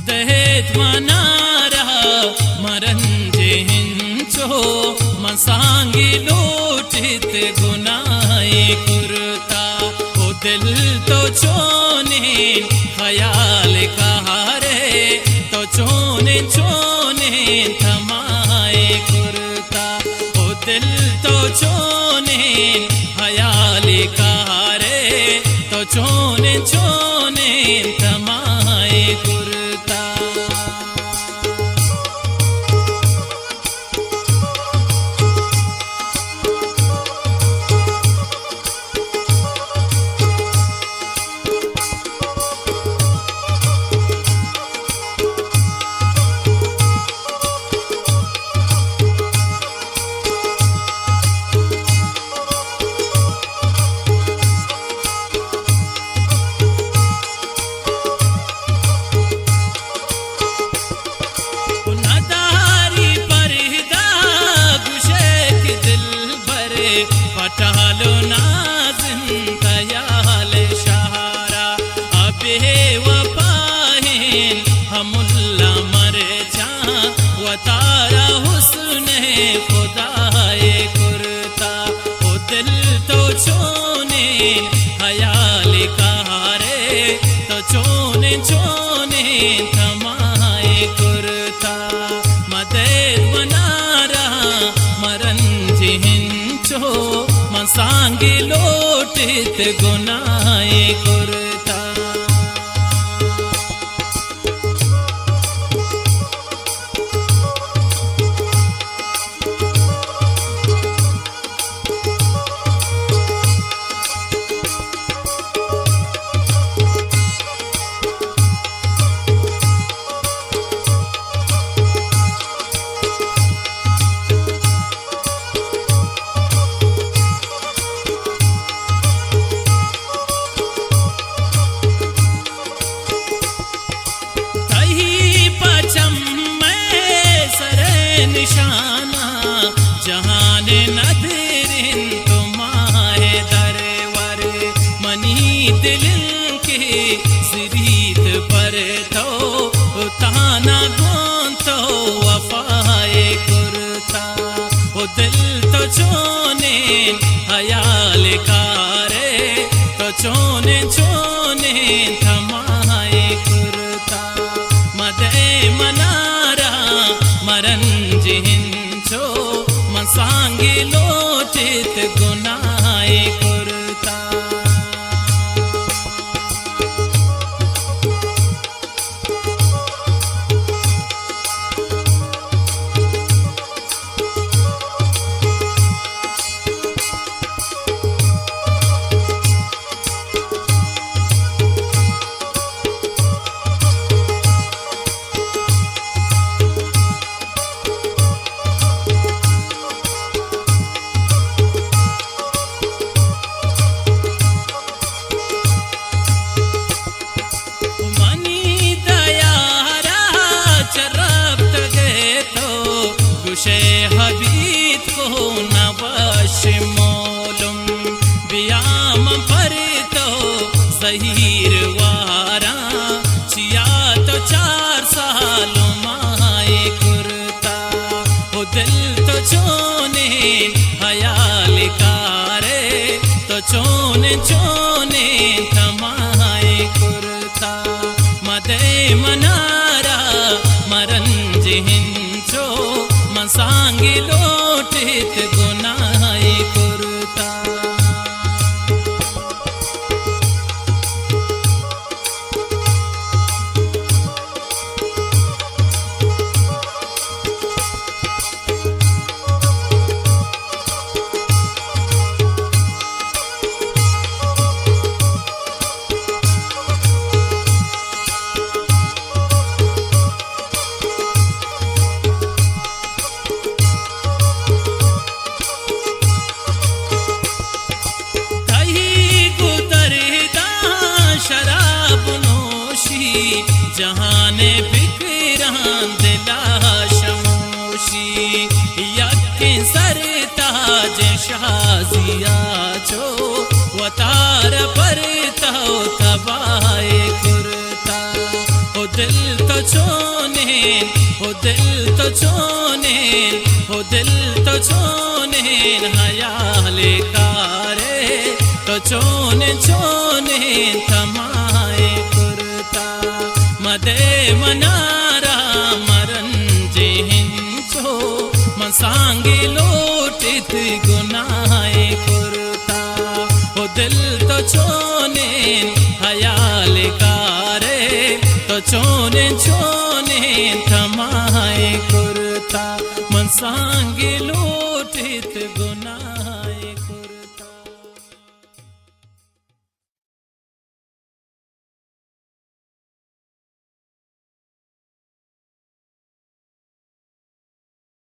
मदहेत मनारा मरंजे हिंचो मसांगी लोटित गुनाए कुरता ओ दिल तो चोने ख्याल कहारे तो चोने चोने थमाए कुरता ओ दिल तो चोने ख्याल कहारे तो चोने चोने थमाए कुरता। पटालो नाज़िन तयाल शहारा अबे वपाहिन हमुल्ला मरे जा वतारा हुस्ने खुदाए कुरता ओ दिल तो चोने ख्याल कहारे तो चोने चोने थमाए कुरता मदद बनारा मरंजी हिंचो मसांगी लोटित गुनाए कुरता। निशाना जहाने नदरिन तुम्हारे दरवर मनी दिलन के सिरीत पर तो ताना गोन तो वफाए कुरता ओ दिल तो चोने ख्याल कारे तो चोने चोने थमाए कुरता मदे मनारा मरंजे हिंचो मसांगी लोटित गुनाए कुरता। हबीब को नवाश मोलुम बियाम पर तो सहीर वारा चिया तो 4 साल माए कुरता ओ दिल तो चोने ख्याल कारे तो चोने चोने थमाए कुरता मदे मनारा मरंजे हिंचो मसांगी लोटित गुनाए कुरता। जहाने बिकरान दिला शमोशी यके सरताज शाजिया चो वतार पर तो तबाए कुरता ओ दिल तो छोने हो दिल तो छोने हयाले कारे तो छोने छोने थमाए कुर्ता मदे मनारा मरन जे हिंचो मसांगे लोटित गुनाए कुर्ता हो दिल तो छोने हयाले कारे तो छोने छोने थमाए कुर्ता मनसांगे लो